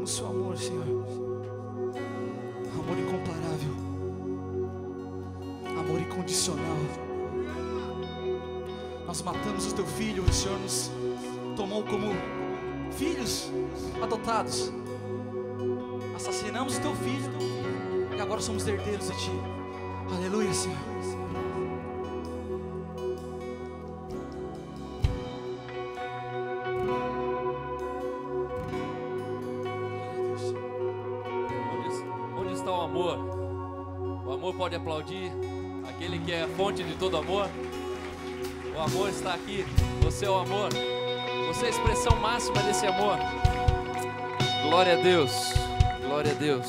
o seu amor, Senhor. Amor incomparável, amor incondicional. Nós matamos o teu filho, o Senhor nos tomou como filhos adotados. Assassinamos o teu filho e agora somos herdeiros de ti. Aleluia, Senhor. Onde está o amor? O amor pode aplaudir aquele que é a fonte de todo amor. O amor está aqui. Você é o amor. Você é a expressão máxima desse amor. Glória a Deus. Glória a Deus.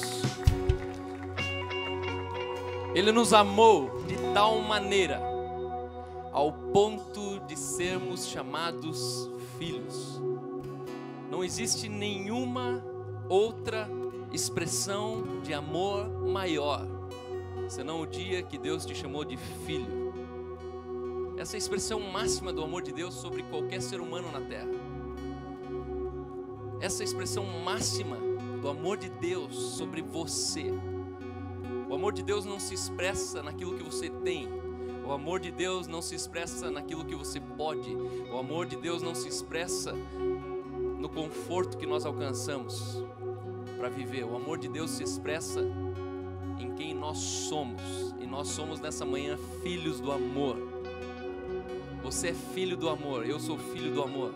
Ele nos amou de tal maneira ao ponto de sermos chamados filhos. Não existe nenhuma outra expressão de amor maior senão o dia que Deus te chamou de filho. Essa é a expressão máxima do amor de Deus sobre qualquer ser humano na terra. Essa é a expressão máxima do amor de Deus sobre você. O amor de Deus não se expressa naquilo que você tem. O amor de Deus não se expressa naquilo que você pode. O amor de Deus não se expressa no conforto que nós alcançamos para viver. O amor de Deus se expressa em quem nós somos. E nós somos nessa manhã filhos do amor. Você é filho do amor, eu sou filho do amor.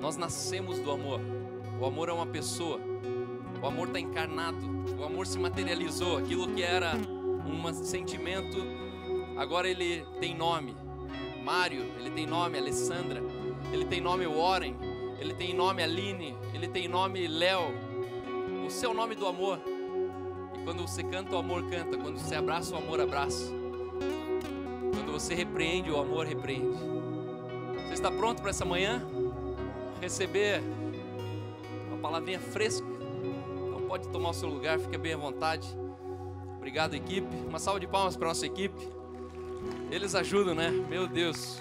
Nós nascemos do amor. O amor é uma pessoa. O amor está encarnado. O amor se materializou. Aquilo que era um sentimento, agora ele tem nome. Mário, ele tem nome. Alessandra, ele tem nome. Warren, ele tem nome. Aline, ele tem nome. Léo. O seu nome do amor. E quando você canta, o amor canta. Quando você abraça, o amor abraça. Quando você repreende, o amor repreende. Você está pronto para essa manhã? Receber uma palavrinha fresca? Então pode tomar o seu lugar, fica bem à vontade. Obrigado, equipe. Uma salva de palmas para a nossa equipe. Eles ajudam, né? Meu Deus.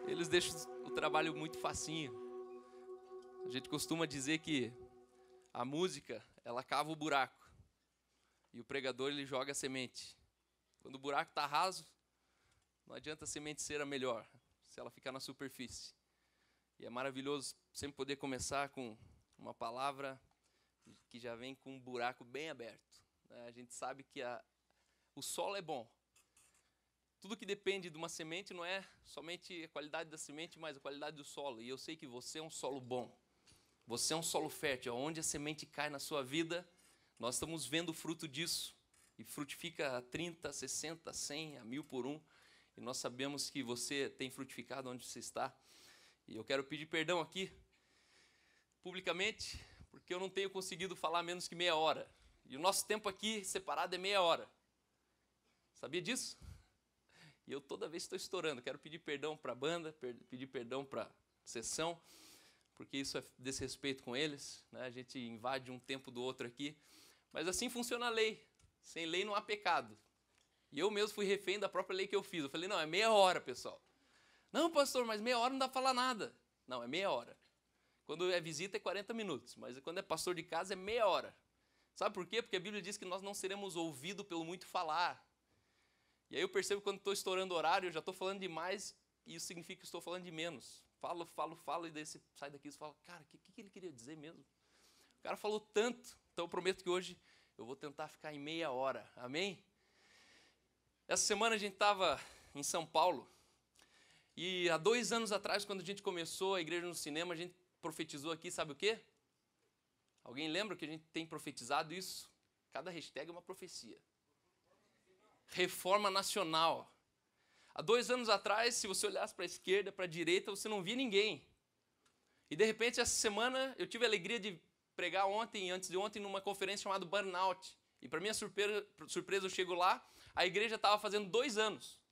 Eles deixam o trabalho muito facinho. A gente costuma dizer que a música, ela cava o buraco. E o pregador, ele joga a semente. Quando o buraco está raso, não adianta a semente ser a melhor, se ela ficar na superfície. E é maravilhoso sempre poder começar com uma palavra que já vem com um buraco bem aberto. A gente sabe que o solo é bom. Tudo que depende de uma semente não é somente a qualidade da semente, mas a qualidade do solo. E eu sei que você é um solo bom. Você é um solo fértil. Onde a semente cai na sua vida, nós estamos vendo o fruto disso. E frutifica a 30, 60, 100, a 1000 por um. E nós sabemos que você tem frutificado onde você está. E eu quero pedir perdão aqui, publicamente, porque eu não tenho conseguido falar menos que meia hora. E o nosso tempo aqui separado é meia hora. Sabia disso? E eu toda vez estou estourando. Quero pedir perdão para a banda, pedir perdão para a sessão, porque isso é desrespeito com eles, né? A gente invade um tempo do outro aqui. Mas assim funciona a lei. Sem lei não há pecado. E eu mesmo fui refém da própria lei que eu fiz. Eu falei, não, é meia hora, pessoal. Não, pastor, mas meia hora não dá para falar nada. Não, é meia hora. Quando é visita é 40 minutos, mas quando é pastor de casa é meia hora. Sabe por quê? Porque a Bíblia diz que nós não seremos ouvidos pelo muito falar. E aí eu percebo que quando estou estourando o horário, eu já estou falando demais, e isso significa que estou falando de menos. Falo, e daí você sai daqui e fala, cara, o que ele queria dizer mesmo? O cara falou tanto, então eu prometo que hoje eu vou tentar ficar em meia hora, amém? Essa semana a gente estava em São Paulo, e há 2 anos atrás, quando a gente começou a Igreja no Cinema, a gente profetizou aqui, sabe o quê? Alguém lembra que a gente tem profetizado isso? Cada hashtag é uma profecia. Reforma nacional. Há 2 anos atrás, se você olhasse para a esquerda, para a direita, você não via ninguém. E de repente, essa semana, eu tive a alegria de pregar ontem e antes de ontem numa conferência chamada Burnout. E para minha surpresa, eu chego lá, a igreja estava fazendo 2 anos.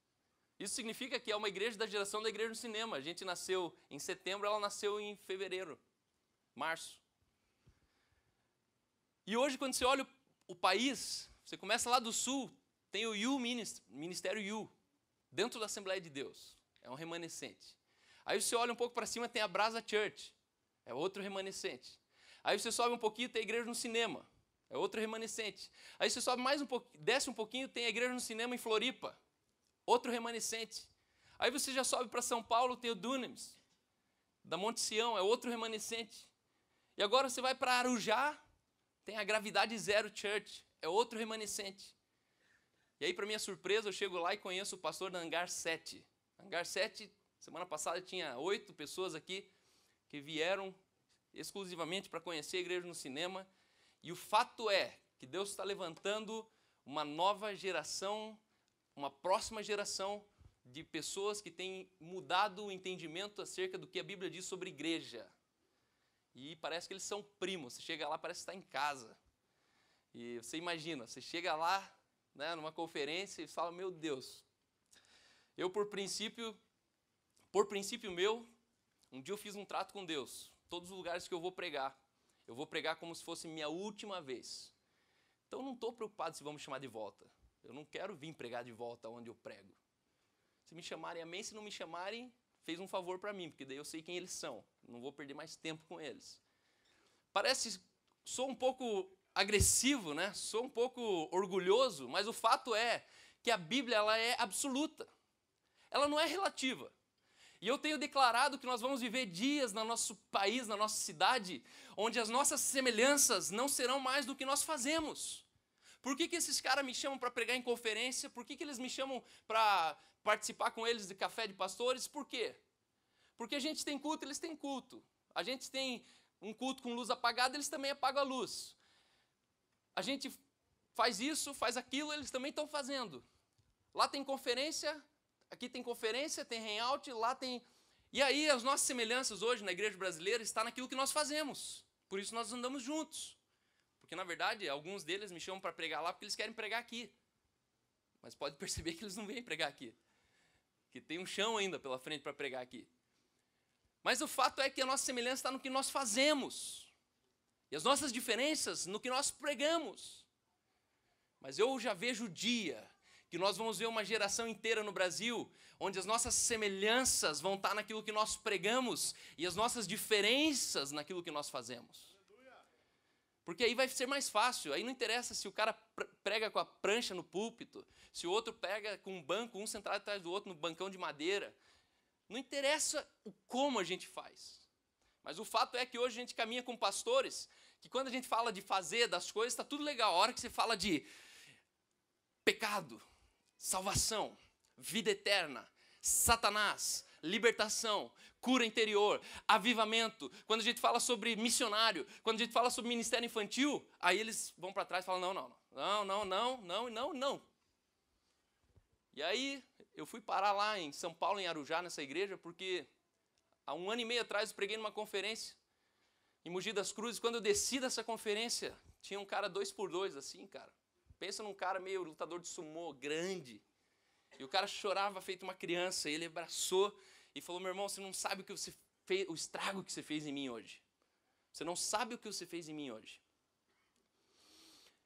Isso significa que é uma igreja da geração da Igreja no Cinema. A gente nasceu em setembro, ela nasceu em fevereiro, março. E hoje, quando você olha o país, você começa lá do sul, tem o You Ministério You, dentro da Assembleia de Deus. É um remanescente. Aí você olha um pouco para cima, tem a Brasa Church, é outro remanescente. Aí você sobe um pouquinho, tem a igreja no cinema. É outro remanescente. Aí você sobe mais um pouquinho, desce um pouquinho, tem a igreja no cinema em Floripa. Outro remanescente. Aí você já sobe para São Paulo, tem o Dunamis, da Monte Sião, é outro remanescente. E agora você vai para Arujá, tem a Gravidade Zero Church, é outro remanescente. E aí, para minha surpresa, eu chego lá e conheço o pastor da Hangar 7. Hangar 7, semana passada tinha 8 pessoas aqui que vieram exclusivamente para conhecer a igreja no cinema. E o fato é que Deus está levantando uma nova geração, uma próxima geração de pessoas que têm mudado o entendimento acerca do que a Bíblia diz sobre igreja. E parece que eles são primos. Você chega lá, parece que está em casa. E você imagina, você chega lá, né, numa conferência e fala, meu Deus, eu por princípio meu, um dia eu fiz um trato com Deus. Todos os lugares que eu vou pregar como se fosse minha última vez. Então eu não estou preocupado se vão me chamar de volta. Eu não quero vir pregar de volta onde eu prego. Se me chamarem, amém. Se não me chamarem, fez um favor para mim, porque daí eu sei quem eles são. Não vou perder mais tempo com eles. Sou um pouco agressivo, né? Sou um pouco orgulhoso, mas o fato é que a Bíblia ela é absoluta. Ela não é relativa. E eu tenho declarado que nós vamos viver dias no nosso país, na nossa cidade, onde as nossas semelhanças não serão mais do que nós fazemos. Por que esses caras me chamam para pregar em conferência? Por que eles me chamam para participar com eles de café de pastores? Por quê? Porque a gente tem culto, eles têm culto. A gente tem um culto com luz apagada, eles também apagam a luz. A gente faz isso, faz aquilo, eles também estão fazendo. Lá tem conferência, aqui tem conferência, tem hangout, lá tem... E aí as nossas semelhanças hoje na igreja brasileira estão naquilo que nós fazemos. Por isso nós andamos juntos. Porque na verdade alguns deles me chamam para pregar lá porque eles querem pregar aqui. Mas pode perceber que eles não vêm pregar aqui. Que tem um chão ainda pela frente para pregar aqui. Mas o fato é que a nossa semelhança está no que nós fazemos. E as nossas diferenças no que nós pregamos. Mas eu já vejo o dia que nós vamos ver uma geração inteira no Brasil, onde as nossas semelhanças vão estar naquilo que nós pregamos e as nossas diferenças naquilo que nós fazemos. Porque aí vai ser mais fácil, aí não interessa se o cara prega com a prancha no púlpito, se o outro pega com um banco, um sentado atrás do outro no bancão de madeira. Não interessa o como a gente faz. Mas o fato é que hoje a gente caminha com pastores, que quando a gente fala de fazer das coisas, está tudo legal. A hora que você fala de pecado, salvação, vida eterna, Satanás, libertação, cura interior, avivamento. Quando a gente fala sobre missionário, quando a gente fala sobre ministério infantil, aí eles vão para trás e falam, não. E aí eu fui parar lá em São Paulo, em Arujá, nessa igreja, porque há 1 ano e meio atrás eu preguei numa conferência em Mogi das Cruzes. Quando eu desci dessa conferência, tinha um cara 2x2 assim, cara. Pensa num cara meio lutador de sumô, grande. E o cara chorava feito uma criança. E ele abraçou e falou, meu irmão, você não sabe o que você fez, o estrago que você fez em mim hoje. Você não sabe o que você fez em mim hoje.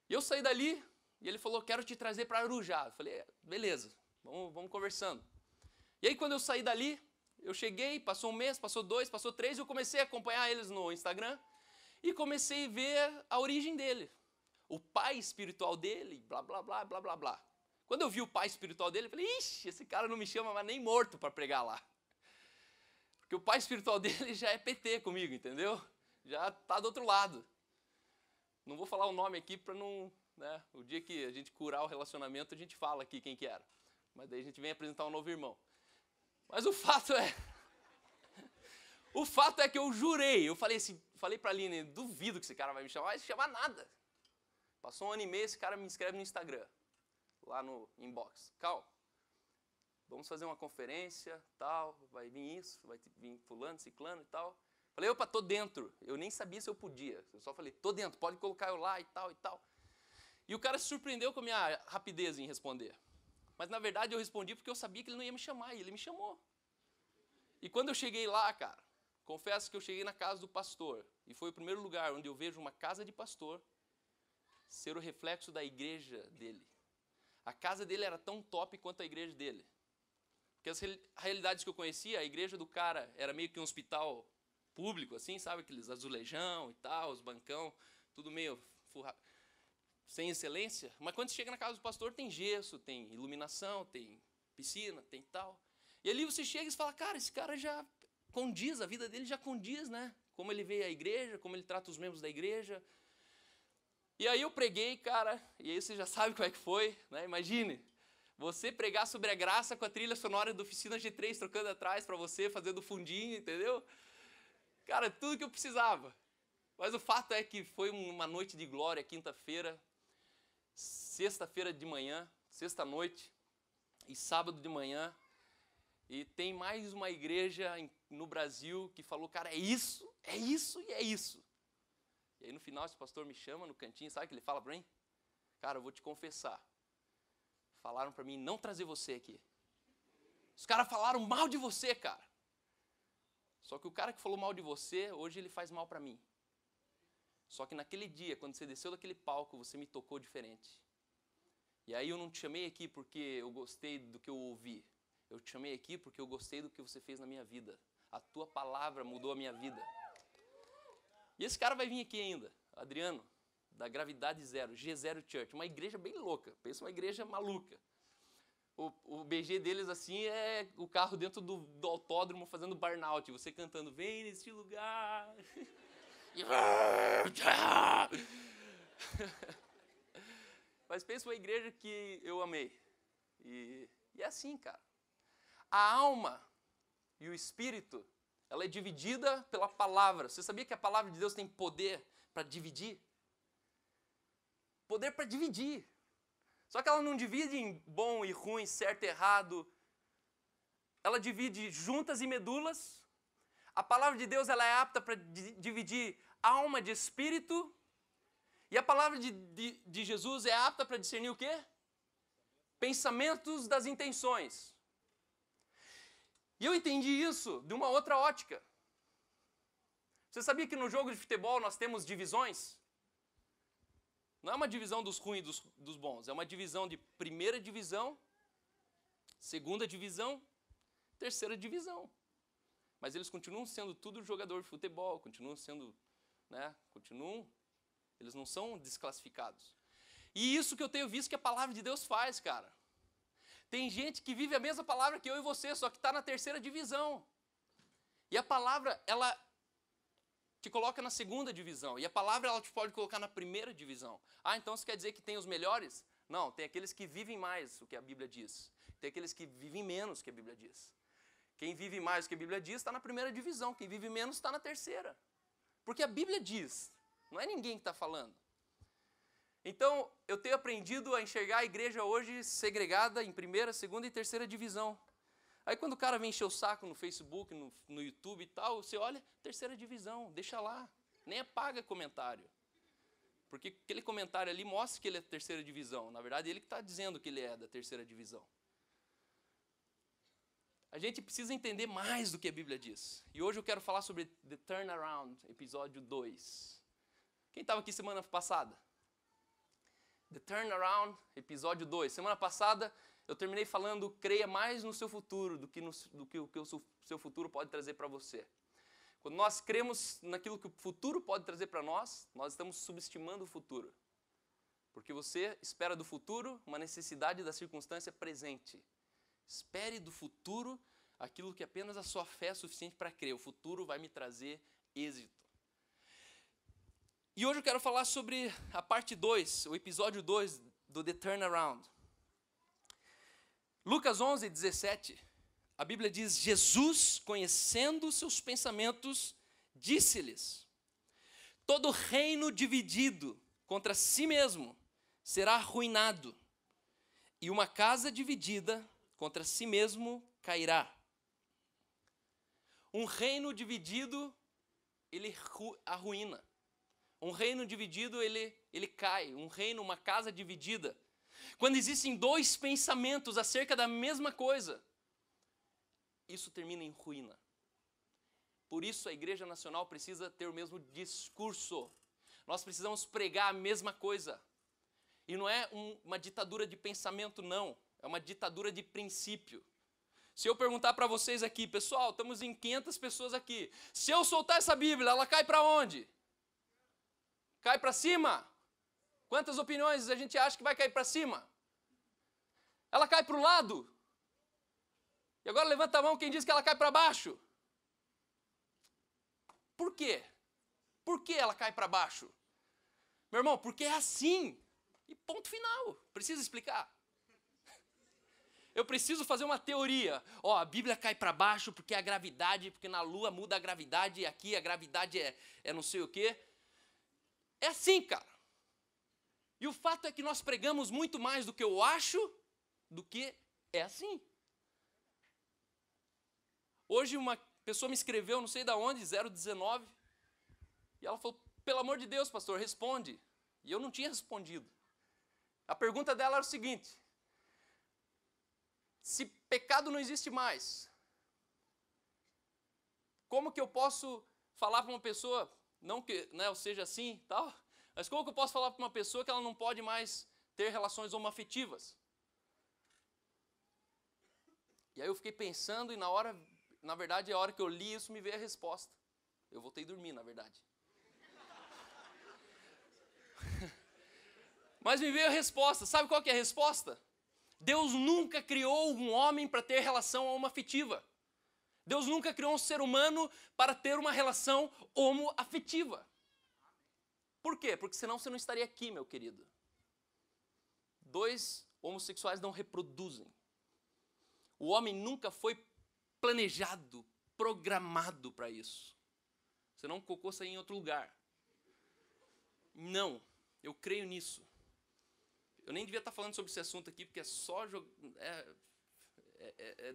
E eu saí dali e ele falou, quero te trazer para Arujá. Eu falei, beleza, vamos conversando. E aí quando eu saí dali, eu cheguei, passou 1 mês, passou 2, passou 3, eu comecei a acompanhar eles no Instagram e comecei a ver a origem dele. O pai espiritual dele, blá, blá, blá, blá, blá, blá. Quando eu vi o pai espiritual dele, eu falei, ixi, esse cara não me chama mais nem morto para pregar lá. Porque o pai espiritual dele já é PT comigo, entendeu? Já está do outro lado. Não vou falar o nome aqui para não... né, o dia que a gente curar o relacionamento, a gente fala aqui quem que era. Mas daí a gente vem apresentar um novo irmão. Mas o fato é... o fato é que eu jurei. Eu falei assim, falei para a Aline, duvido que esse cara vai me chamar. Vai se chamar nada. Passou 1 ano e meio, esse cara me inscreve no Instagram. Lá no inbox. Cal, vamos fazer uma conferência, tal, vai vir isso, vai vir fulano, ciclano e tal. Falei, opa, tô dentro. Eu nem sabia se eu podia. Eu só falei, tô dentro, pode colocar eu lá e tal e tal. E o cara se surpreendeu com a minha rapidez em responder. Mas na verdade eu respondi porque eu sabia que ele não ia me chamar, e ele me chamou. E quando eu cheguei lá, cara, confesso que eu cheguei na casa do pastor. E foi o primeiro lugar onde eu vejo uma casa de pastor ser o reflexo da igreja dele. A casa dele era tão top quanto a igreja dele. Porque as realidades que eu conhecia, a igreja do cara era meio que um hospital público, assim, sabe? Aqueles azulejão e tal, os bancão, tudo meio sem excelência. Mas quando você chega na casa do pastor, tem gesso, tem iluminação, tem piscina, tem tal. E ali você chega e fala, cara, esse cara já condiz, a vida dele já condiz, né? Como ele veio à igreja, como ele trata os membros da igreja. E aí eu preguei, cara, e aí você já sabe como é que foi, né? Imagine, você pregar sobre a graça com a trilha sonora do Oficina G3 trocando atrás para você, fazendo fundinho, entendeu? Cara, tudo que eu precisava. Mas o fato é que foi uma noite de glória, quinta-feira, sexta-feira de manhã, sexta-noite e sábado de manhã. E tem mais uma igreja no Brasil que falou, cara, é isso e é isso. E aí no final esse pastor me chama no cantinho, sabe o que ele fala para mim? Cara, eu vou te confessar. Falaram para mim não trazer você aqui. Os caras falaram mal de você, cara. Só que o cara que falou mal de você, hoje ele faz mal para mim. Só que naquele dia, quando você desceu daquele palco, você me tocou diferente. E aí eu não te chamei aqui porque eu gostei do que eu ouvi. Eu te chamei aqui porque eu gostei do que você fez na minha vida. A tua palavra mudou a minha vida. E esse cara vai vir aqui ainda, Adriano, da Gravidade Zero, G0 Church, uma igreja bem louca, pensa uma igreja maluca. O BG deles assim é o carro dentro do autódromo fazendo burnout, você cantando, vem nesse lugar. Mas pensa uma igreja que eu amei. E é assim, cara. A alma e o espírito, ela é dividida pela palavra. Você sabia que a palavra de Deus tem poder para dividir? Poder para dividir. Só que ela não divide em bom e ruim, certo e errado. Ela divide juntas e medulas. A palavra de Deus ela é apta para dividir alma de espírito. E a palavra de Jesus é apta para discernir o quê? Pensamentos das intenções. E eu entendi isso de uma outra ótica. Você sabia que no jogo de futebol nós temos divisões? Não é uma divisão dos ruins e dos bons. É uma divisão de primeira divisão, segunda divisão, terceira divisão. Mas eles continuam sendo tudo jogador de futebol, continuam sendo, né? Eles não são desclassificados. E isso que eu tenho visto que a palavra de Deus faz, cara. Tem gente que vive a mesma palavra que eu e você, só que está na terceira divisão. E a palavra, ela te coloca na segunda divisão. E a palavra, ela te pode colocar na primeira divisão. Ah, então isso quer dizer que tem os melhores? Não, tem aqueles que vivem mais, o que a Bíblia diz. Tem aqueles que vivem menos, o que a Bíblia diz. Quem vive mais, o que a Bíblia diz, está na primeira divisão. Quem vive menos, está na terceira. Porque a Bíblia diz, não é ninguém que está falando. Então, eu tenho aprendido a enxergar a igreja hoje segregada em primeira, segunda e terceira divisão. Aí quando o cara vem encher o saco no Facebook, no YouTube e tal, você olha, terceira divisão, deixa lá. Nem apaga comentário. Porque aquele comentário ali mostra que ele é terceira divisão. Na verdade, ele que está dizendo que ele é da terceira divisão. A gente precisa entender mais do que a Bíblia diz. E hoje eu quero falar sobre The Turnaround, episódio 2. Quem estava aqui semana passada? The Turnaround, episódio 2. Semana passada eu terminei falando, creia mais no seu futuro do que o que o seu futuro pode trazer para você. Quando nós cremos naquilo que o futuro pode trazer para nós, nós estamos subestimando o futuro. Porque você espera do futuro uma necessidade da circunstância presente. Espere do futuro aquilo que apenas a sua fé é suficiente para crer. O futuro vai me trazer êxito. E hoje eu quero falar sobre a parte 2, o episódio 2 do The Turnaround. Lucas 11, 17, a Bíblia diz, Jesus, conhecendo seus pensamentos, disse-lhes, todo reino dividido contra si mesmo será arruinado, e uma casa dividida contra si mesmo cairá. Um reino dividido, ele arruína. Um reino dividido, ele cai. Um reino, uma casa dividida. Quando existem dois pensamentos acerca da mesma coisa, isso termina em ruína. Por isso a Igreja Nacional precisa ter o mesmo discurso. Nós precisamos pregar a mesma coisa. E não é uma ditadura de pensamento, não. É uma ditadura de princípio. Se eu perguntar para vocês aqui, pessoal, estamos em 500 pessoas aqui. Se eu soltar essa Bíblia, ela cai para onde? Cai para cima? Quantas opiniões a gente acha que vai cair para cima? Ela cai para o lado? E agora levanta a mão quem diz que ela cai para baixo. Por quê? Por que ela cai para baixo? Meu irmão, porque é assim. E ponto final. Precisa explicar. Eu preciso fazer uma teoria. Ó, a Bíblia cai para baixo porque é a gravidade, porque na Lua muda a gravidade, e aqui a gravidade é não sei o quê. É assim, cara. E o fato é que nós pregamos muito mais do que eu acho, do que é assim. Hoje uma pessoa me escreveu, não sei de onde, 019, e ela falou, pelo amor de Deus, pastor, responde. E eu não tinha respondido. A pergunta dela era o seguinte: se pecado não existe mais, como que eu posso falar para uma pessoa, não que eu seja assim, tal, mas como que eu posso falar para uma pessoa que ela não pode mais ter relações homoafetivas? E aí eu fiquei pensando e na verdade, a hora que eu li isso, me veio a resposta. Eu voltei a dormir, na verdade. Mas me veio a resposta. Sabe qual que é a resposta? Deus nunca criou um homem para ter relação homoafetiva. Deus nunca criou um ser humano para ter uma relação homoafetiva. Por quê? Porque senão você não estaria aqui, meu querido. 2 homossexuais não reproduzem. O homem nunca foi planejado, programado para isso. Você não cocô sair em outro lugar. Não, eu creio nisso. Eu nem devia estar falando sobre esse assunto aqui, porque é só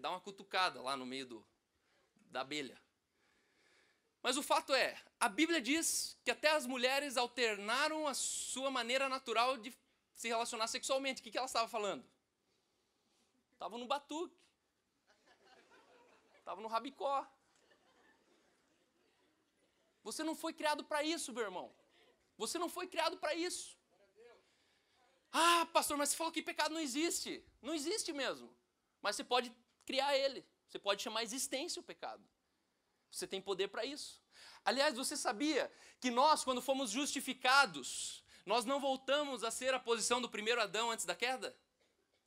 dar uma cutucada lá no meio da abelha. Mas o fato é, a Bíblia diz que até as mulheres alternaram a sua maneira natural de se relacionar sexualmente. O que ela estava falando? Estava no batuque. Estava no rabicó. Você não foi criado para isso, meu irmão. Você não foi criado para isso. Ah, pastor, mas você falou que pecado não existe. Não existe mesmo. Mas você pode criar ele. Você pode chamar a existência o pecado. Você tem poder para isso. Aliás, você sabia que nós, quando fomos justificados, nós não voltamos a ser a posição do primeiro Adão antes da queda?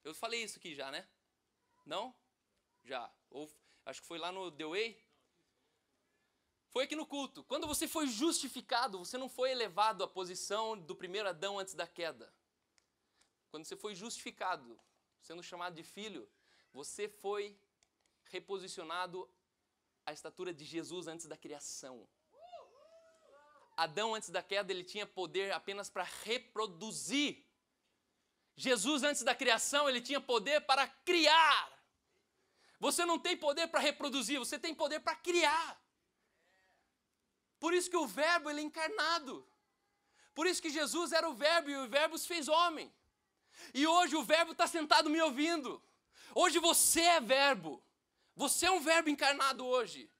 Eu falei isso aqui já, né? Não? Já. Ou acho que foi lá no The Way. Foi aqui no culto. Quando você foi justificado, você não foi elevado à posição do primeiro Adão antes da queda. Quando você foi justificado, sendo chamado de filho, você foi reposicionado à estatura de Jesus antes da criação. Adão, antes da queda, ele tinha poder apenas para reproduzir. Jesus, antes da criação, ele tinha poder para criar. Você não tem poder para reproduzir, você tem poder para criar. Por isso que o verbo, ele é encarnado. Por isso que Jesus era o verbo e o verbo se fez homem. E hoje o verbo está sentado me ouvindo. Hoje você é verbo. Você é um verbo encarnado hoje.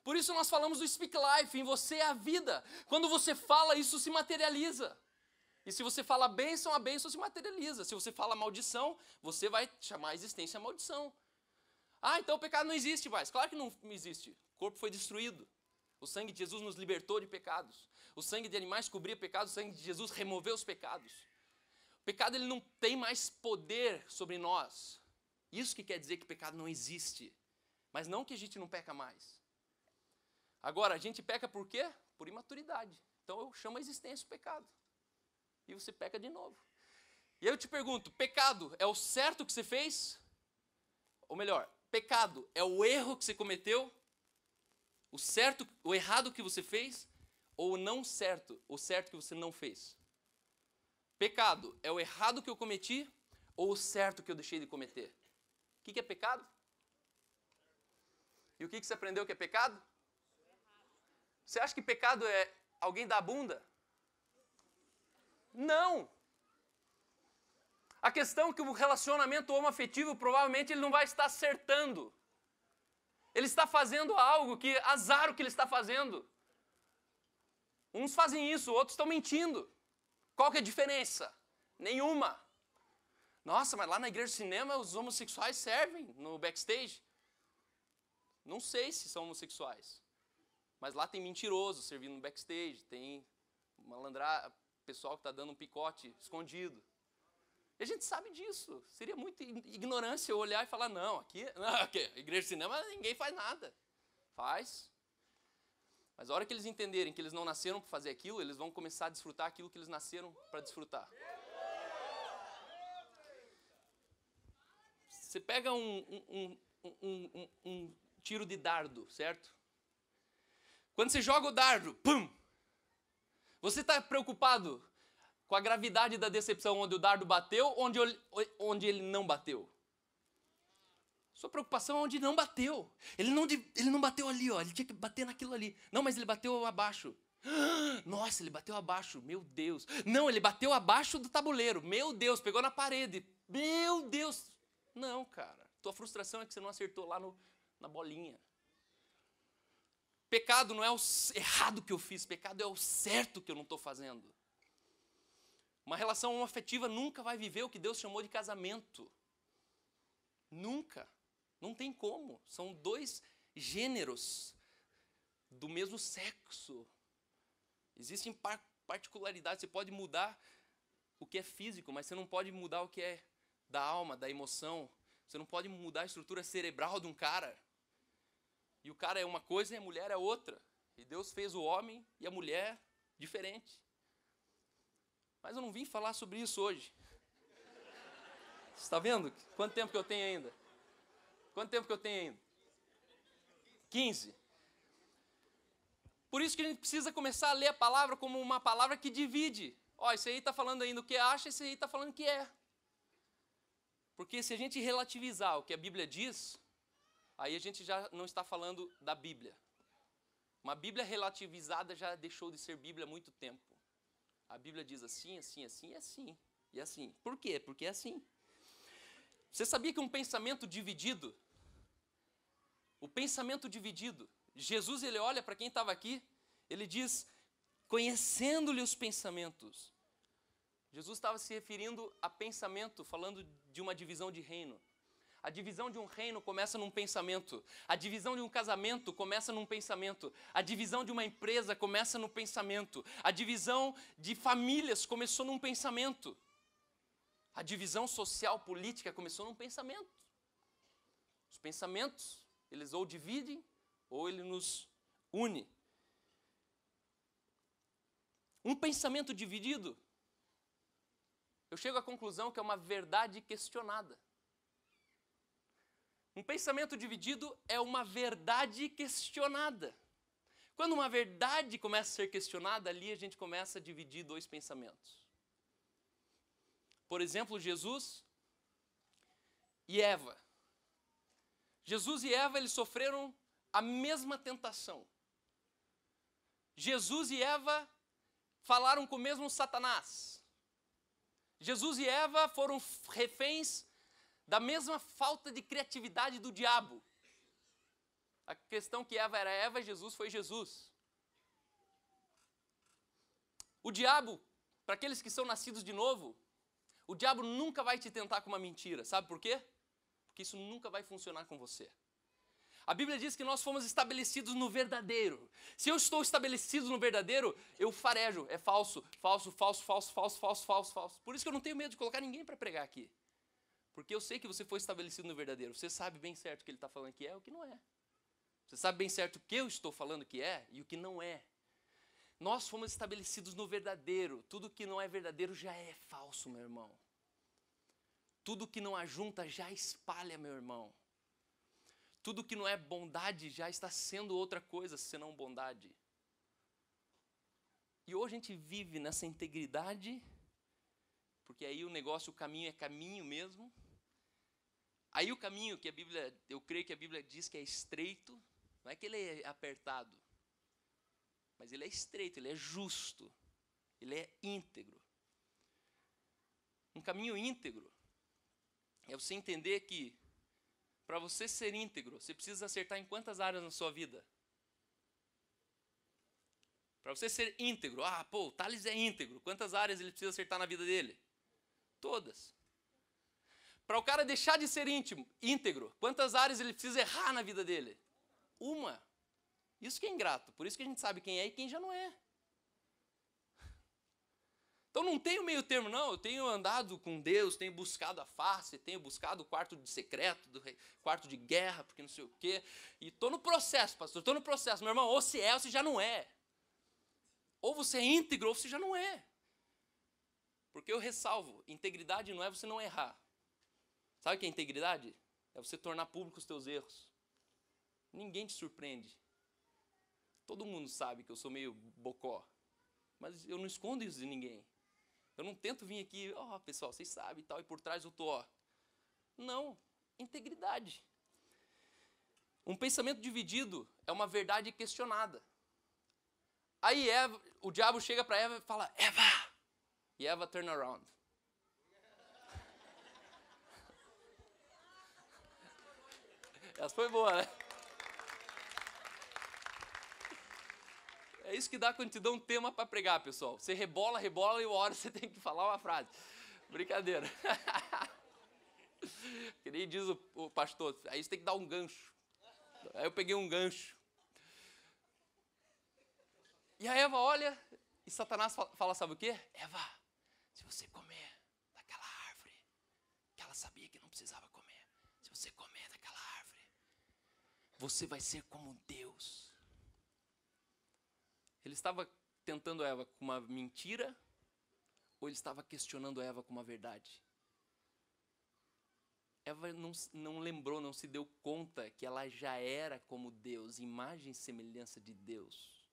Por isso nós falamos do Speak Life, em você é a vida. Quando você fala, isso se materializa. E se você fala bênção, a bênção se materializa. Se você fala maldição, você vai chamar a existência a maldição. Ah, então o pecado não existe mais. Claro que não existe. O corpo foi destruído. O sangue de Jesus nos libertou de pecados. O sangue de animais cobria pecados, o sangue de Jesus removeu os pecados. O pecado ele não tem mais poder sobre nós. Isso que quer dizer que o pecado não existe. Mas não que a gente não peca mais. Agora, a gente peca por quê? Por imaturidade. Então eu chamo a existência o pecado. E você peca de novo. E aí eu te pergunto, pecado é o certo que você fez? Ou melhor, pecado é o erro que você cometeu? O certo, o errado que você fez? Ou o não certo, o certo que você não fez? Pecado é o errado que eu cometi ou o certo que eu deixei de cometer? O que é pecado? E o que você aprendeu que é pecado? Você acha que pecado é alguém dar a bunda? Não! A questão é que o relacionamento homoafetivo provavelmente ele não vai estar acertando. Ele está fazendo algo que, azar o que ele está fazendo. Uns fazem isso, outros estão mentindo. Qual que é a diferença? Nenhuma. Nossa, mas lá na igreja de cinema os homossexuais servem no backstage. Não sei se são homossexuais. Mas lá tem mentiroso servindo no backstage, tem pessoal que está dando um picote escondido. E a gente sabe disso. Seria muita ignorância eu olhar e falar, não, aqui, igreja de cinema, ninguém faz nada. Faz. Mas a hora que eles entenderem que eles não nasceram para fazer aquilo, eles vão começar a desfrutar aquilo que eles nasceram para desfrutar. Você pega um tiro de dardo, certo? Quando você joga o dardo, pum! Você está preocupado com a gravidade da decepção onde o dardo bateu ou onde ele não bateu? Sua preocupação é onde não bateu. Ele não bateu ali, ó. Ele tinha que bater naquilo ali. Não, mas ele bateu abaixo. Nossa, ele bateu abaixo. Meu Deus. Não, ele bateu abaixo do tabuleiro. Meu Deus, pegou na parede. Meu Deus. Não, cara. Tua frustração é que você não acertou lá na bolinha. Pecado não é o errado que eu fiz. Pecado é o certo que eu não estou fazendo. Uma relação afetiva nunca vai viver o que Deus chamou de casamento. Nunca. Não tem como. São dois gêneros do mesmo sexo. Existem particularidades. Você pode mudar o que é físico, mas você não pode mudar o que é da alma, da emoção. Você não pode mudar a estrutura cerebral de um cara. E o cara é uma coisa e a mulher é outra. E Deus fez o homem e a mulher diferente. Mas eu não vim falar sobre isso hoje. Você está vendo? Quanto tempo que eu tenho ainda? Quanto tempo que eu tenho ainda? 15. Por isso que a gente precisa começar a ler a palavra como uma palavra que divide. Ó, esse aí está falando ainda o que acha, esse aí está falando o que é. Porque se a gente relativizar o que a Bíblia diz, aí a gente já não está falando da Bíblia. Uma Bíblia relativizada já deixou de ser Bíblia há muito tempo. A Bíblia diz assim, assim, assim e assim. E assim. Por quê? Porque é assim. Você sabia que um pensamento dividido, o pensamento dividido, Jesus ele olha para quem estava aqui, ele diz, conhecendo-lhe os pensamentos. Jesus estava se referindo a pensamento, falando de uma divisão de reino. A divisão de um reino começa num pensamento. A divisão de um casamento começa num pensamento. A divisão de uma empresa começa no pensamento. A divisão de famílias começou num pensamento. A divisão social, política começou num pensamento. Os pensamentos, eles ou dividem ou ele nos une. Um pensamento dividido, eu chego à conclusão que é uma verdade questionada. Um pensamento dividido é uma verdade questionada. Quando uma verdade começa a ser questionada, ali a gente começa a dividir dois pensamentos. Por exemplo, Jesus e Eva. Jesus e Eva, eles sofreram a mesma tentação. Jesus e Eva falaram com o mesmo Satanás. Jesus e Eva foram reféns da mesma falta de criatividade do diabo. A questão que Eva era Eva e Jesus foi Jesus. O diabo, para aqueles que são nascidos de novo, o diabo nunca vai te tentar com uma mentira. Sabe por quê? Porque isso nunca vai funcionar com você. A Bíblia diz que nós fomos estabelecidos no verdadeiro. Se eu estou estabelecido no verdadeiro, eu farejo. É falso, falso, falso, falso, falso, falso, falso, falso. Por isso que eu não tenho medo de colocar ninguém para pregar aqui. Porque eu sei que você foi estabelecido no verdadeiro. Você sabe bem certo o que ele está falando que é e o que não é. Você sabe bem certo o que eu estou falando que é e o que não é. Nós fomos estabelecidos no verdadeiro. Tudo que não é verdadeiro já é falso, meu irmão. Tudo que não ajunta já espalha, meu irmão. Tudo que não é bondade já está sendo outra coisa senão bondade. E hoje a gente vive nessa integridade, porque aí o negócio, o caminho é caminho mesmo. Aí o caminho que a Bíblia, eu creio que a Bíblia diz que é estreito, não é que ele é apertado, mas ele é estreito, ele é justo, ele é íntegro. Um caminho íntegro é você entender que para você ser íntegro, você precisa acertar em quantas áreas na sua vida? Para você ser íntegro, o Thales é íntegro, quantas áreas ele precisa acertar na vida dele? Todas. Para o cara deixar de ser íntegro, quantas áreas ele precisa errar na vida dele? uma. Isso que é ingrato. Por isso que a gente sabe quem é e quem já não é. Então não tem o meio termo, não. Eu tenho andado com Deus, tenho buscado a face, tenho buscado o quarto de secreto, quarto de guerra, porque não sei o quê. E estou no processo, pastor, estou no processo. Meu irmão, ou se é ou se já não é. Ou você é íntegro ou você já não é. Porque eu ressalvo, integridade não é você não errar. Sabe o que é integridade? É você tornar públicos os teus erros. Ninguém te surpreende. Todo mundo sabe que eu sou meio bocó. Mas eu não escondo isso de ninguém. Eu não tento vir aqui, pessoal, vocês sabem e tal, e por trás eu tô, Não, integridade. Um pensamento dividido é uma verdade questionada. Aí o diabo chega para Eva e fala, Eva! E Eva turn around. Essa foi boa, né? É isso que dá quando te dá um tema para pregar, pessoal. Você rebola e uma hora você tem que falar uma frase. Brincadeira. Que nem diz o pastor, aí você tem que dar um gancho. Aí eu peguei um gancho. E a Eva olha e Satanás fala, sabe o quê? Eva, se você comer daquela árvore, que ela sabia que não precisava comer, se você comer daquela árvore, você vai ser como Deus. Ele estava tentando Eva com uma mentira ou ele estava questionando Eva com uma verdade? Eva não lembrou, não se deu conta que ela já era como Deus, imagem e semelhança de Deus.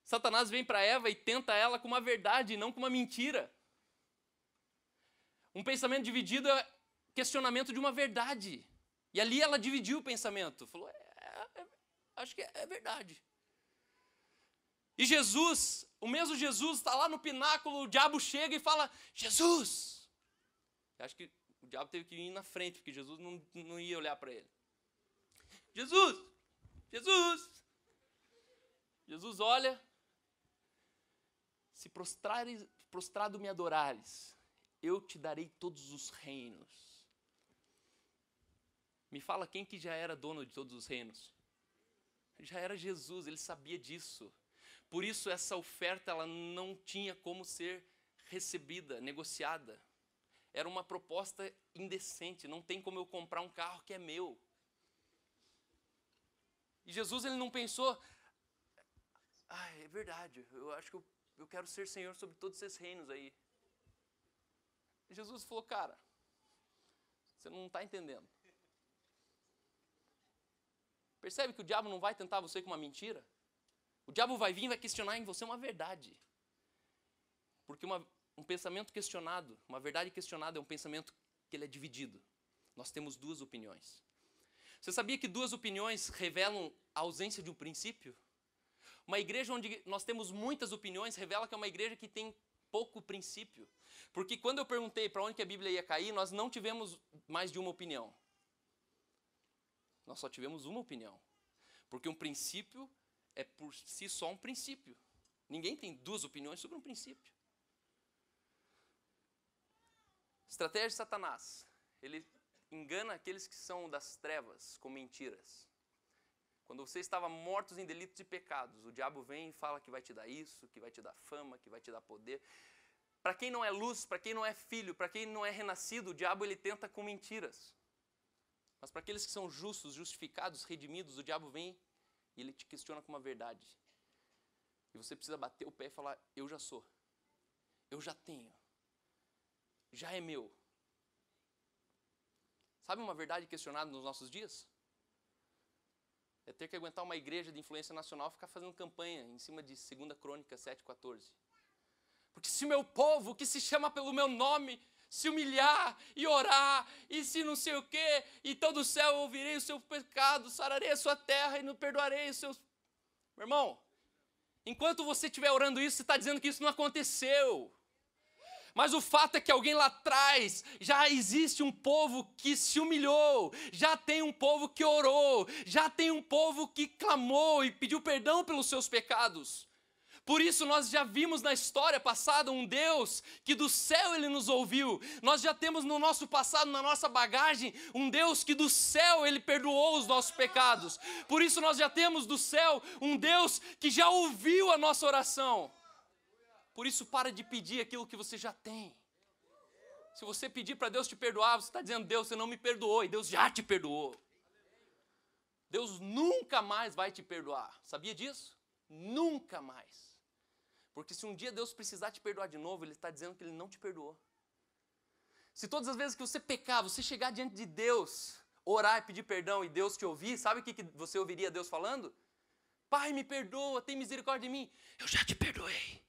Satanás vem para Eva e tenta ela com uma verdade, não com uma mentira. Um pensamento dividido é questionamento de uma verdade. E ali ela dividiu o pensamento. Falou, acho que é verdade. E Jesus, o mesmo Jesus, está lá no pináculo, o diabo chega e fala, Jesus! Eu acho que o diabo teve que ir na frente, porque Jesus não ia olhar para ele. Jesus! Jesus! Jesus olha, se prostrado me adorares, eu te darei todos os reinos. Me fala quem que já era dono de todos os reinos? Já era Jesus, ele sabia disso. Por isso essa oferta ela não tinha como ser recebida, negociada. Era uma proposta indecente, não tem como eu comprar um carro que é meu. E Jesus ele não pensou, é verdade, eu acho que eu quero ser Senhor sobre todos esses reinos aí. E Jesus falou, cara, você não está entendendo. Percebe que o diabo não vai tentar você com uma mentira? O diabo vai vir e vai questionar em você uma verdade. Porque um pensamento questionado, uma verdade questionada é um pensamento que ele é dividido. Nós temos duas opiniões. Você sabia que duas opiniões revelam a ausência de um princípio? Uma igreja onde nós temos muitas opiniões revela que é uma igreja que tem pouco princípio. Porque quando eu perguntei para onde que a Bíblia ia cair, nós não tivemos mais de uma opinião. Nós só tivemos uma opinião. Porque um princípio é por si só um princípio. Ninguém tem duas opiniões sobre um princípio. Estratégia de Satanás. Ele engana aqueles que são das trevas com mentiras. Quando você estava mortos em delitos e pecados, o diabo vem e fala que vai te dar isso, que vai te dar fama, que vai te dar poder. Para quem não é luz, para quem não é filho, para quem não é renascido, o diabo ele tenta com mentiras. Mas para aqueles que são justos, justificados, redimidos, o diabo vem e ele te questiona com uma verdade. E você precisa bater o pé e falar, eu já sou. Eu já tenho. Já é meu. Sabe uma verdade questionada nos nossos dias? É ter que aguentar uma igreja de influência nacional ficar fazendo campanha em cima de 2 Crônicas 7,14. Porque se o meu povo, que se chama pelo meu nome, se humilhar e orar, e se não sei o quê, então do céu eu ouvirei o seu pecado, sararei a sua terra e não perdoarei os seus... Meu irmão, enquanto você estiver orando isso, você está dizendo que isso não aconteceu. Mas o fato é que alguém lá atrás, já existe um povo que se humilhou, já tem um povo que orou, já tem um povo que clamou e pediu perdão pelos seus pecados. Por isso nós já vimos na história passada um Deus que do céu Ele nos ouviu. Nós já temos no nosso passado, na nossa bagagem, um Deus que do céu Ele perdoou os nossos pecados. Por isso nós já temos do céu um Deus que já ouviu a nossa oração. Por isso para de pedir aquilo que você já tem. Se você pedir para Deus te perdoar, você está dizendo: Deus, você não me perdoou, e Deus já te perdoou. Deus nunca mais vai te perdoar. Sabia disso? Nunca mais. Porque se um dia Deus precisar te perdoar de novo, Ele está dizendo que Ele não te perdoou. Se todas as vezes que você pecar, você chegar diante de Deus, orar e pedir perdão e Deus te ouvir, sabe o que você ouviria Deus falando? Pai, me perdoa, tem misericórdia de mim. Eu já te perdoei.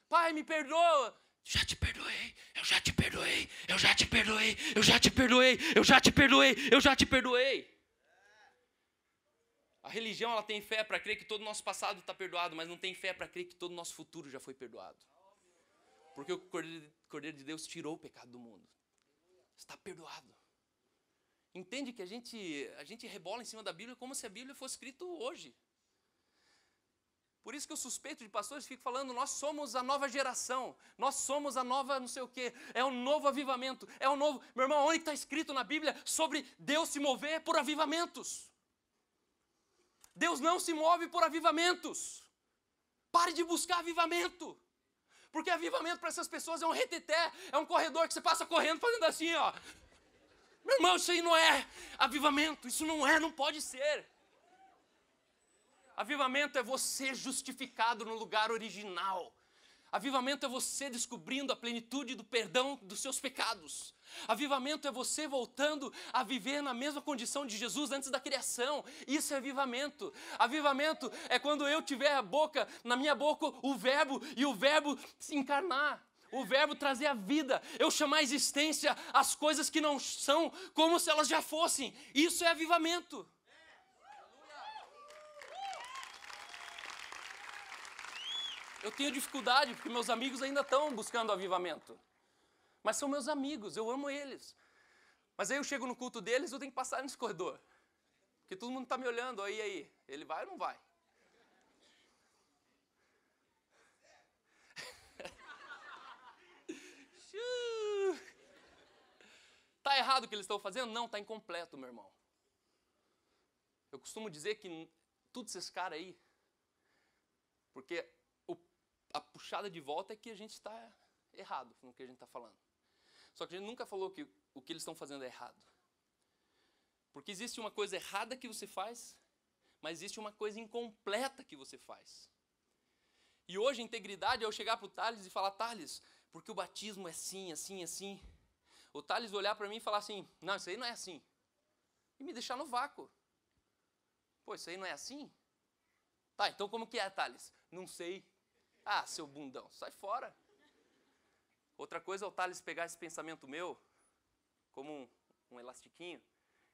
Pai, me perdoa. Já te perdoei, eu já te perdoei, eu já te perdoei, eu já te perdoei, eu já te perdoei, eu já te perdoei. A religião, ela tem fé para crer que todo o nosso passado está perdoado, mas não tem fé para crer que todo o nosso futuro já foi perdoado. Porque o Cordeiro de Deus tirou o pecado do mundo. Está perdoado. Entende que a gente rebola em cima da Bíblia como se a Bíblia fosse escrita hoje. Por isso que eu suspeito de pastores que ficam falando: nós somos a nova geração, nós somos a nova não sei o quê, é um novo avivamento, é um novo... Meu irmão, onde está escrito na Bíblia sobre Deus se mover por avivamentos? Deus não se move por avivamentos. Pare de buscar avivamento. Porque avivamento para essas pessoas é um reteté, é um corredor que você passa correndo fazendo assim, ó. Meu irmão, isso aí não é avivamento, isso não pode ser. Avivamento é você justificado no lugar original. Avivamento é você descobrindo a plenitude do perdão dos seus pecados. Avivamento é você voltando a viver na mesma condição de Jesus antes da criação. Isso é avivamento. Avivamento é quando eu tiver na minha boca o verbo, e o verbo se encarnar. O verbo trazer a vida, eu chamar a existência as coisas que não são como se elas já fossem. Isso é avivamento. Eu tenho dificuldade, porque meus amigos ainda estão buscando avivamento. Mas são meus amigos, eu amo eles. Mas aí eu chego no culto deles, eu tenho que passar nesse corredor. Porque todo mundo está me olhando, aí, ele vai ou não vai? Está errado o que eles estão fazendo? Não, está incompleto, meu irmão. Eu costumo dizer que todos esses caras aí, porque a puxada de volta é que a gente está errado no que a gente está falando. Só que a gente nunca falou que o que eles estão fazendo é errado. Porque existe uma coisa errada que você faz, mas existe uma coisa incompleta que você faz. E hoje a integridade é eu chegar para o Thales e falar: Thales, porque o batismo é assim, assim, assim. O Thales olhar para mim e falar assim: não, isso aí não é assim. E me deixar no vácuo. Pô, isso aí não é assim? Tá, então como que é, Thales? Não sei. Ah, seu bundão, sai fora. Outra coisa é o Thales pegar esse pensamento meu, como um elastiquinho,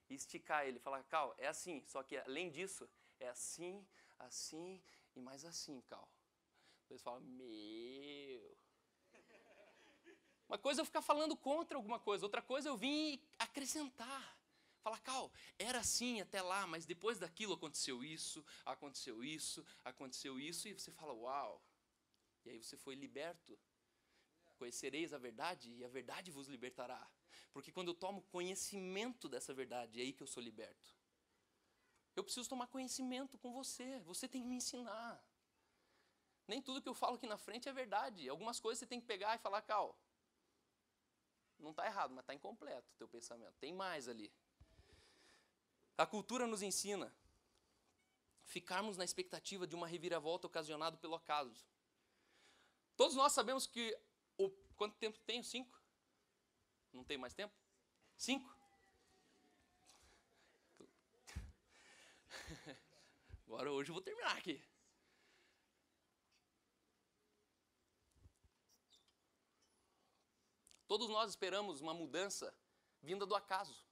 e esticar ele. Falar: Cal, é assim, só que além disso, é assim, assim e mais assim, Cal. Eles falam: meu... Uma coisa é eu ficar falando contra alguma coisa, outra coisa é eu vir acrescentar. Falar: Cal, era assim até lá, mas depois daquilo aconteceu isso, aconteceu isso, aconteceu isso, e você fala: uau. E aí você foi liberto. Conhecereis a verdade e a verdade vos libertará. Porque quando eu tomo conhecimento dessa verdade, é aí que eu sou liberto. Eu preciso tomar conhecimento com você. Você tem que me ensinar. Nem tudo que eu falo aqui na frente é verdade. Algumas coisas você tem que pegar e falar: Cal, não está errado, mas está incompleto o teu pensamento. Tem mais ali. A cultura nos ensina ficarmos na expectativa de uma reviravolta ocasionada pelo acaso. Todos nós sabemos que... Quanto tempo tenho? 5? Não tenho mais tempo? 5? Agora hoje eu vou terminar aqui. Todos nós esperamos uma mudança vinda do acaso.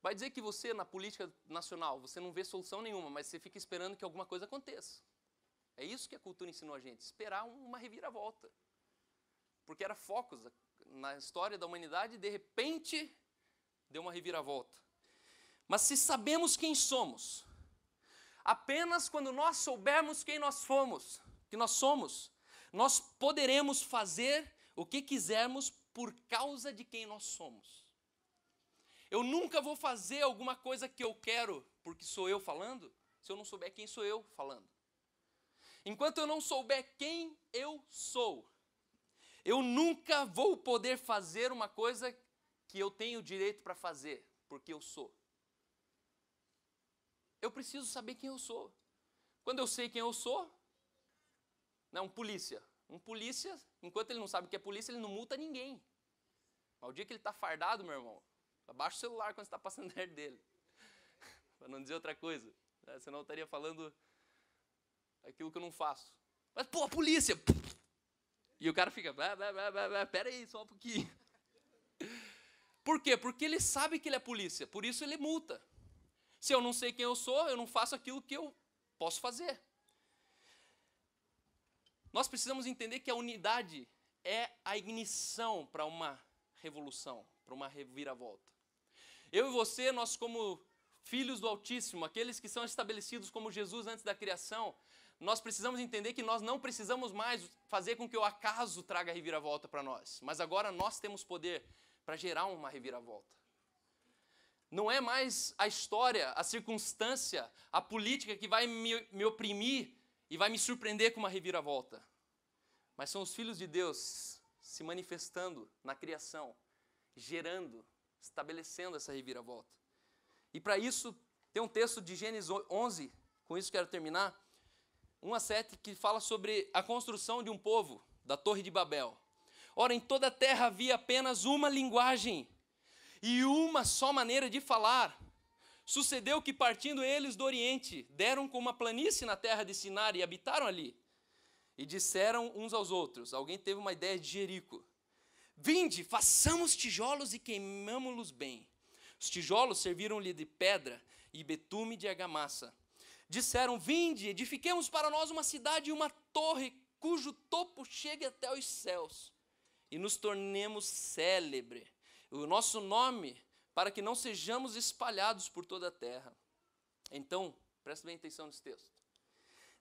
Vai dizer que você, na política nacional, você não vê solução nenhuma, mas você fica esperando que alguma coisa aconteça. É isso que a cultura ensinou a gente, esperar uma reviravolta. Porque era focos na história da humanidade e de repente deu uma reviravolta. Mas se sabemos quem somos, apenas quando nós soubermos quem nós fomos, que nós somos. Nós poderemos fazer o que quisermos por causa de quem nós somos. Eu nunca vou fazer alguma coisa que eu quero porque sou eu falando, se eu não souber quem sou eu falando. Enquanto eu não souber quem eu sou, eu nunca vou poder fazer uma coisa que eu tenho direito para fazer, porque eu sou. Eu preciso saber quem eu sou. Quando eu sei quem eu sou, um polícia, enquanto ele não sabe o que é polícia, ele não multa ninguém. Mas o dia que ele está fardado, meu irmão, abaixa o celular quando você está passando perto dele. Para não dizer outra coisa, senão eu estaria falando aquilo que eu não faço. Mas, pô, a polícia! E o cara fica, pera aí, só um pouquinho. Por quê? Porque ele sabe que ele é polícia, por isso ele multa. Se eu não sei quem eu sou, eu não faço aquilo que eu posso fazer. Nós precisamos entender que a unidade é a ignição para uma revolução, para uma reviravolta. Eu e você, nós como filhos do Altíssimo, aqueles que são estabelecidos como Jesus antes da criação, nós precisamos entender que nós não precisamos mais fazer com que o acaso traga a reviravolta para nós. Mas agora nós temos poder para gerar uma reviravolta. Não é mais a história, a circunstância, a política que vai me oprimir e vai me surpreender com uma reviravolta. Mas são os filhos de Deus se manifestando na criação, gerando, estabelecendo essa reviravolta. E para isso, tem um texto de Gênesis 11, com isso quero terminar, 1-7, que fala sobre a construção de um povo, da Torre de Babel. Ora, em toda a terra havia apenas uma linguagem e uma só maneira de falar. Sucedeu que, partindo eles do Oriente, deram com uma planície na terra de Sinar e habitaram ali. E disseram uns aos outros, alguém teve uma ideia de Jerico: vinde, façamos tijolos e queimamo-los bem. Os tijolos serviram-lhe de pedra e betume de argamassa. Disseram, vinde, edifiquemos para nós uma cidade e uma torre, cujo topo chegue até os céus, e nos tornemos célebre o nosso nome, para que não sejamos espalhados por toda a terra. Então, presta bem atenção nesse texto.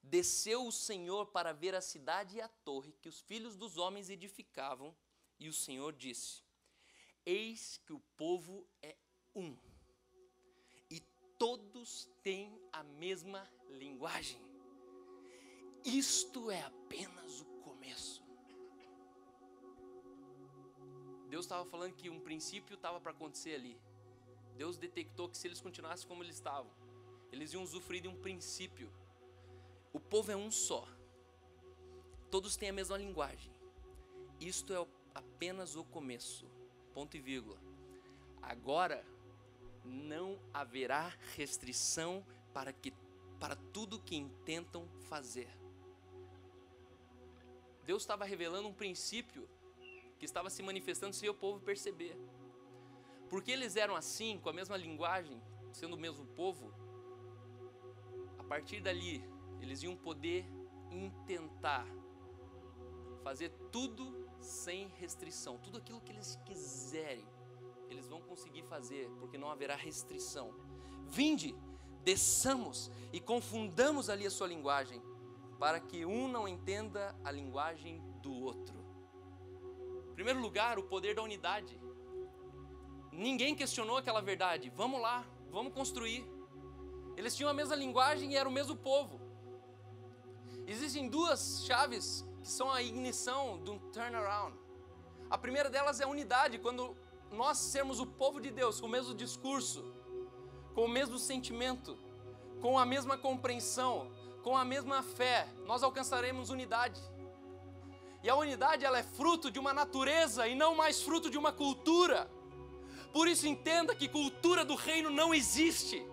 Desceu o Senhor para ver a cidade e a torre que os filhos dos homens edificavam, e o Senhor disse, eis que o povo é um, e todos têm a mesma linguagem. Isto é apenas o começo. Deus estava falando que um princípio estava para acontecer ali. Deus detectou que se eles continuassem como eles estavam, eles iam usufruir de um princípio. O povo é um só. Todos têm a mesma linguagem. Isto é apenas o começo. Ponto e vírgula. Agora não haverá restrição para tudo que intentam fazer. Deus estava revelando um princípio que estava se manifestando sem o povo perceber. Porque eles eram assim, com a mesma linguagem, sendo o mesmo povo, a partir dali, eles iam poder intentar fazer tudo sem restrição. Tudo aquilo que eles quiserem, eles vão conseguir fazer, porque não haverá restrição. Vinde, desçamos e confundamos ali a sua linguagem, para que um não entenda a linguagem do outro. Em primeiro lugar, o poder da unidade. Ninguém questionou aquela verdade. Vamos lá, vamos construir. Eles tinham a mesma linguagem e era o mesmo povo. Existem duas chaves que são a ignição do turnaround. A primeira delas é a unidade, quando nós sermos o povo de Deus com o mesmo discurso, com o mesmo sentimento, com a mesma compreensão, com a mesma fé, nós alcançaremos unidade. E a unidade, ela é fruto de uma natureza e não mais fruto de uma cultura. Por isso entenda que cultura do reino não existe.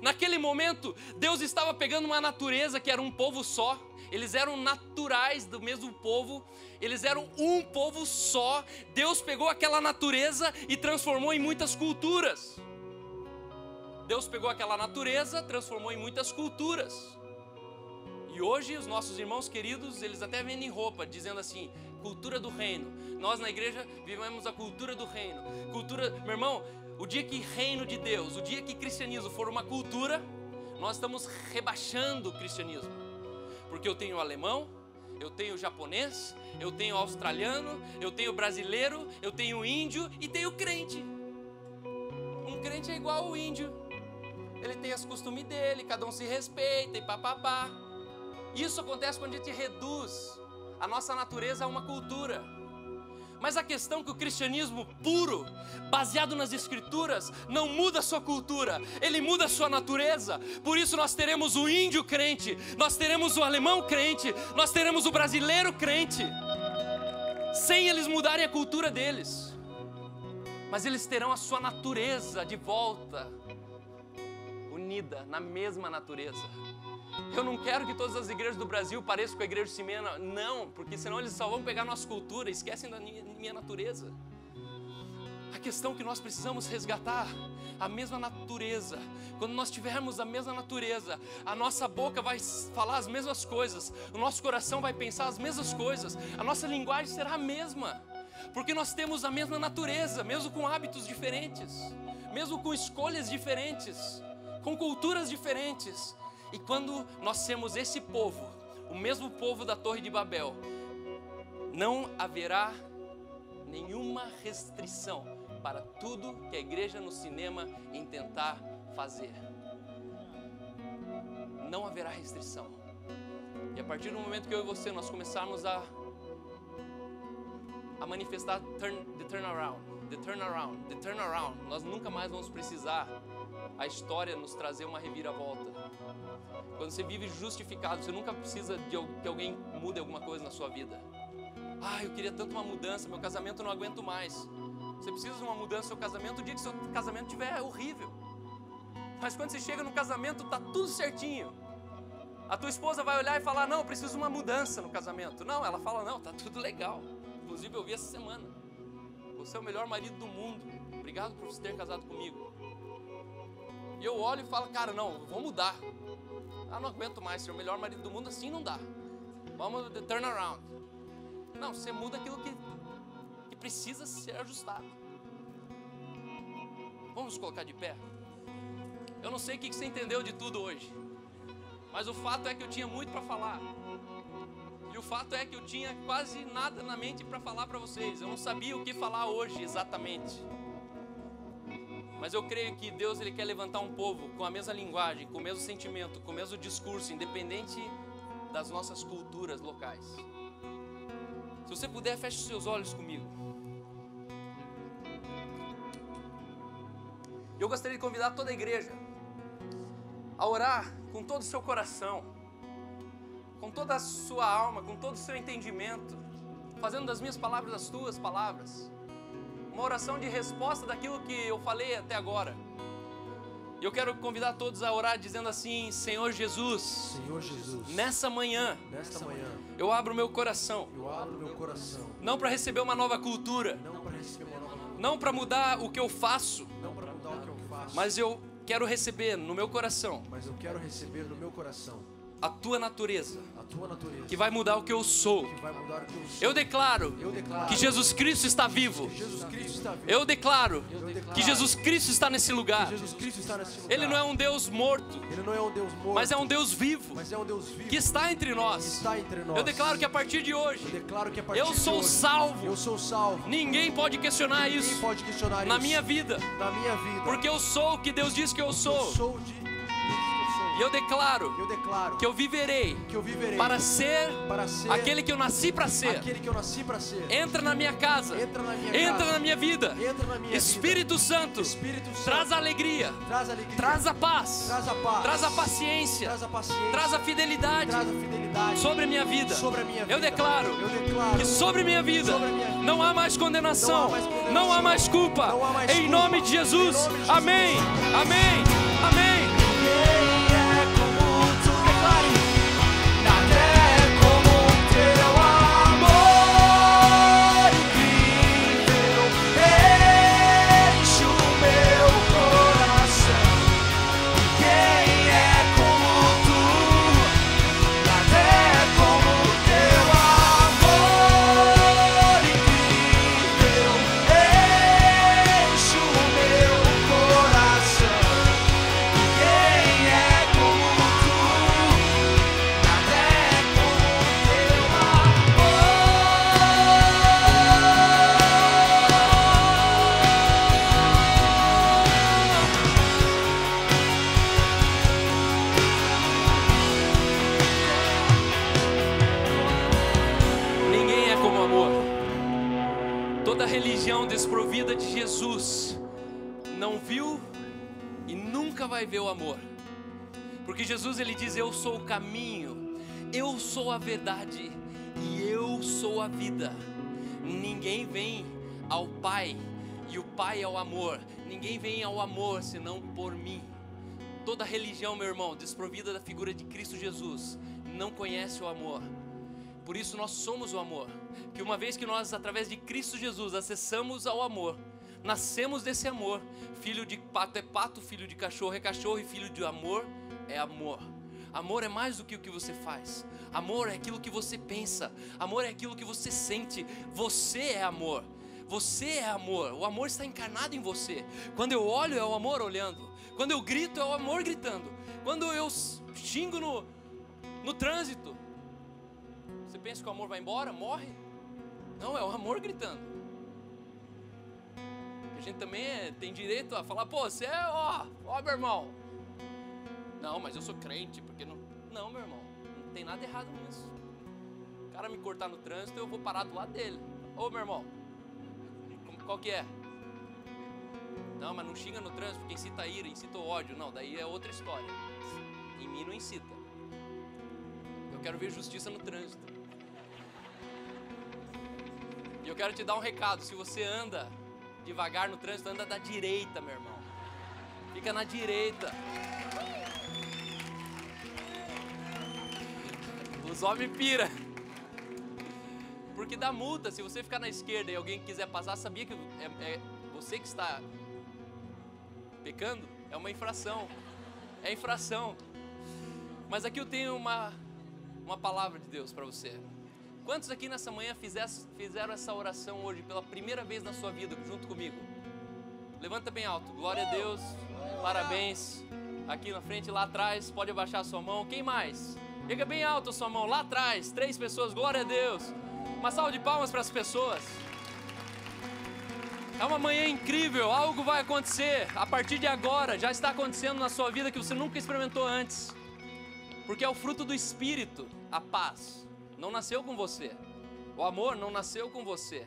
Naquele momento, Deus estava pegando uma natureza que era um povo só. Eles eram naturais do mesmo povo. Eles eram um povo só. Deus pegou aquela natureza e transformou em muitas culturas. Deus pegou aquela natureza, transformou em muitas culturas. E hoje os nossos irmãos queridos, eles até vendem roupa, dizendo assim, cultura do reino. Nós na igreja vivemos a cultura do reino. Meu irmão, o dia que reino de Deus, o dia que cristianismo for uma cultura, nós estamos rebaixando o cristianismo. Porque eu tenho alemão, eu tenho japonês, eu tenho australiano, eu tenho brasileiro, eu tenho índio e tenho crente. Um crente é igual ao índio. Ele tem os costumes dele, cada um se respeita e papapá. Isso acontece quando a gente reduz a nossa natureza a uma cultura. Mas a questão é que o cristianismo puro, baseado nas escrituras, não muda a sua cultura, ele muda a sua natureza. Por isso nós teremos o índio crente, nós teremos o alemão crente, nós teremos o brasileiro crente, sem eles mudarem a cultura deles. Mas eles terão a sua natureza de volta, unida na mesma natureza. Eu não quero que todas as igrejas do Brasil pareçam com a igreja de Simena, não, porque senão eles só vão pegar nossa cultura e esquecem da minha natureza. A questão é que nós precisamos resgatar a mesma natureza. Quando nós tivermos a mesma natureza, a nossa boca vai falar as mesmas coisas, o nosso coração vai pensar as mesmas coisas, a nossa linguagem será a mesma, porque nós temos a mesma natureza, mesmo com hábitos diferentes, mesmo com escolhas diferentes, com culturas diferentes. E quando nós temos esse povo, o mesmo povo da Torre de Babel, não haverá nenhuma restrição para tudo que a igreja no cinema intentar fazer. Não haverá restrição. E a partir do momento que eu e você nós começarmos a manifestar the turnaround, nós nunca mais vamos precisar a história nos trazer uma reviravolta. Quando você vive justificado, você nunca precisa de que alguém mude alguma coisa na sua vida. Ah, eu queria tanto uma mudança, meu casamento não aguento mais. Você precisa de uma mudança no seu casamento o dia que seu casamento estiver horrível. Mas quando você chega no casamento, está tudo certinho. A tua esposa vai olhar e falar, não, eu preciso de uma mudança no casamento. Não, ela fala, não, está tudo legal. Inclusive eu vi essa semana. Você é o melhor marido do mundo. Obrigado por você ter casado comigo. E eu olho e falo, cara, não, vou mudar. Ah, não aguento mais ser o melhor marido do mundo, assim não dá. Vamos the turnaround. Não, você muda aquilo que precisa ser ajustado. Vamos nos colocar de pé. Eu não sei o que você entendeu de tudo hoje, mas o fato é que eu tinha muito para falar. E o fato é que eu tinha quase nada na mente para falar para vocês. Eu não sabia o que falar hoje exatamente. Mas eu creio que Deus ele quer levantar um povo com a mesma linguagem, com o mesmo sentimento, com o mesmo discurso, independente das nossas culturas locais. Se você puder, feche os seus olhos comigo. Eu gostaria de convidar toda a igreja a orar com todo o seu coração, com toda a sua alma, com todo o seu entendimento, fazendo das minhas palavras as tuas palavras. Uma oração de resposta daquilo que eu falei até agora. E eu quero convidar todos a orar dizendo assim: Senhor Jesus, nessa manhã, eu abro meu coração, não para receber uma nova cultura, não para mudar o que eu faço, mas eu quero receber no meu coração a tua natureza, que vai mudar o que eu sou. Eu declaro que Jesus Cristo está vivo. Eu declaro que Jesus Cristo está nesse lugar. Ele não é um Deus morto, mas é um Deus vivo, que está entre nós. Eu declaro que a partir de hoje eu sou salvo. Ninguém pode questionar isso na minha vida, porque eu sou o que Deus diz que eu sou. E eu declaro que eu viverei para ser aquele que eu nasci para ser. Entra na minha casa, entra na minha vida. Espírito Santo, traz a alegria, traz a paz, traz a paciência, traz a fidelidade sobre a minha vida. Eu declaro que sobre minha vida não há mais condenação, não há mais culpa. Em nome de Jesus, amém, amém, amém. religião desprovida de Jesus não viu e nunca vai ver o amor. Porque Jesus, ele diz: eu sou o caminho, eu sou a verdade e eu sou a vida. Ninguém vem ao Pai, e o Pai é o amor. Ninguém vem ao amor senão por mim. Toda religião, meu irmão, desprovida da figura de Cristo Jesus, não conhece o amor. Por isso nós somos o amor. Que uma vez que nós, através de Cristo Jesus, acessamos ao amor, nascemos desse amor. Filho de pato é pato, filho de cachorro é cachorro, e filho de amor é amor. Amor é mais do que o que você faz. Amor é aquilo que você pensa. Amor é aquilo que você sente. Você é amor. Você é amor. O amor está encarnado em você. Quando eu olho, é o amor olhando. Quando eu grito, é o amor gritando. Quando eu xingo no trânsito, você pensa que o amor vai embora? Morre? Não, é o amor gritando. A gente também tem direito a falar: pô, você é, ó meu irmão. Não, mas eu sou crente, porque não... Não, meu irmão, não tem nada errado nisso. O cara me cortar no trânsito, eu vou parar do lado dele. Ô, meu irmão, qual que é? Não, mas não xinga no trânsito, porque incita ira, incita ódio. Não, daí é outra história. Em mim não incita. Eu quero ver justiça no trânsito. E eu quero te dar um recado: se você anda devagar no trânsito, anda da direita, meu irmão. Fica na direita. Os homens piram. Porque dá multa. Se você ficar na esquerda e alguém quiser passar, sabia que é você que está pecando? É uma infração. É infração. Mas aqui eu tenho uma palavra de Deus para você. Quantos aqui nessa manhã fizeram essa oração hoje pela primeira vez na sua vida junto comigo? Levanta bem alto. Glória a Deus. Parabéns. Aqui na frente, lá atrás, pode abaixar a sua mão. Quem mais? Pega bem alto a sua mão. Lá atrás, 3 pessoas. Glória a Deus. Uma salva de palmas para as pessoas. É uma manhã incrível. Algo vai acontecer a partir de agora. Já está acontecendo na sua vida que você nunca experimentou antes. Porque é o fruto do Espírito. A paz não nasceu com você. O amor não nasceu com você.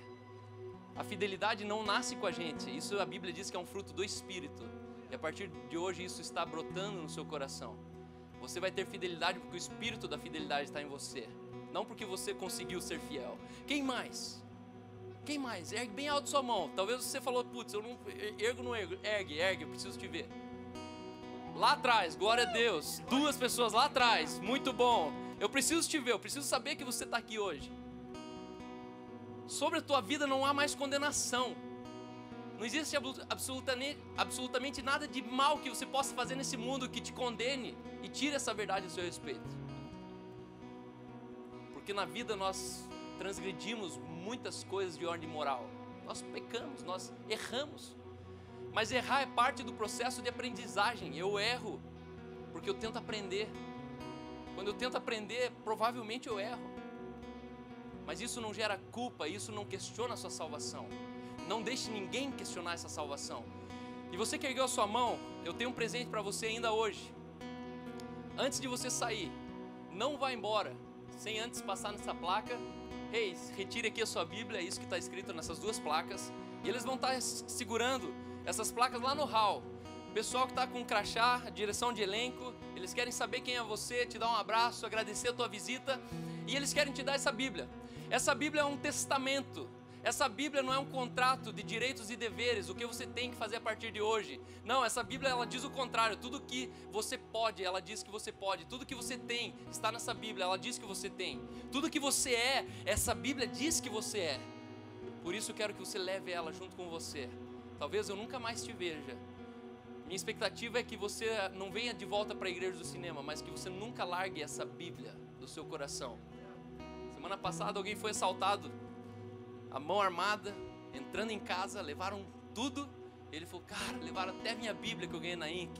A fidelidade não nasce com a gente. Isso a Bíblia diz que é um fruto do Espírito. E a partir de hoje isso está brotando no seu coração. Você vai ter fidelidade porque o Espírito da fidelidade está em você. Não porque você conseguiu ser fiel. Quem mais? Quem mais? Ergue bem alto sua mão. Talvez você falou: putz, eu não ergo. Ergue, eu preciso te ver. Lá atrás, glória a Deus. 2 pessoas lá atrás, muito bom. Eu preciso te ver, eu preciso saber que você está aqui hoje. Sobre a tua vida não há mais condenação. Não existe absolutamente nada de mal que você possa fazer nesse mundo que te condene e tire essa verdade do seu respeito. Porque na vida nós transgredimos muitas coisas de ordem moral. Nós pecamos, nós erramos. Mas errar é parte do processo de aprendizagem. Eu erro porque eu tento aprender. Quando eu tento aprender, provavelmente eu erro. Mas isso não gera culpa, isso não questiona a sua salvação. Não deixe ninguém questionar essa salvação. E você que ergueu a sua mão, eu tenho um presente para você ainda hoje. Antes de você sair, não vá embora sem antes passar nessa placa. Ei, retire aqui a sua Bíblia, é isso que está escrito nessas 2 placas. E eles vão estar segurando essas placas lá no hall. O pessoal que está com crachá, direção de elenco, eles querem saber quem é você, te dar um abraço, agradecer a tua visita. E eles querem te dar essa Bíblia. Essa Bíblia é um testamento. Essa Bíblia não é um contrato de direitos e deveres, o que você tem que fazer a partir de hoje. Não, essa Bíblia ela diz o contrário. Tudo que você pode, ela diz que você pode. Tudo que você tem está nessa Bíblia, ela diz que você tem. Tudo que você é, essa Bíblia diz que você é. Por isso eu quero que você leve ela junto com você. Talvez eu nunca mais te veja. Minha expectativa é que você não venha de volta para a igreja do cinema, mas que você nunca largue essa Bíblia do seu coração. Semana passada alguém foi assaltado, a mão armada, entrando em casa, levaram tudo. Ele falou: cara, levaram até minha Bíblia que eu ganhei na Inc.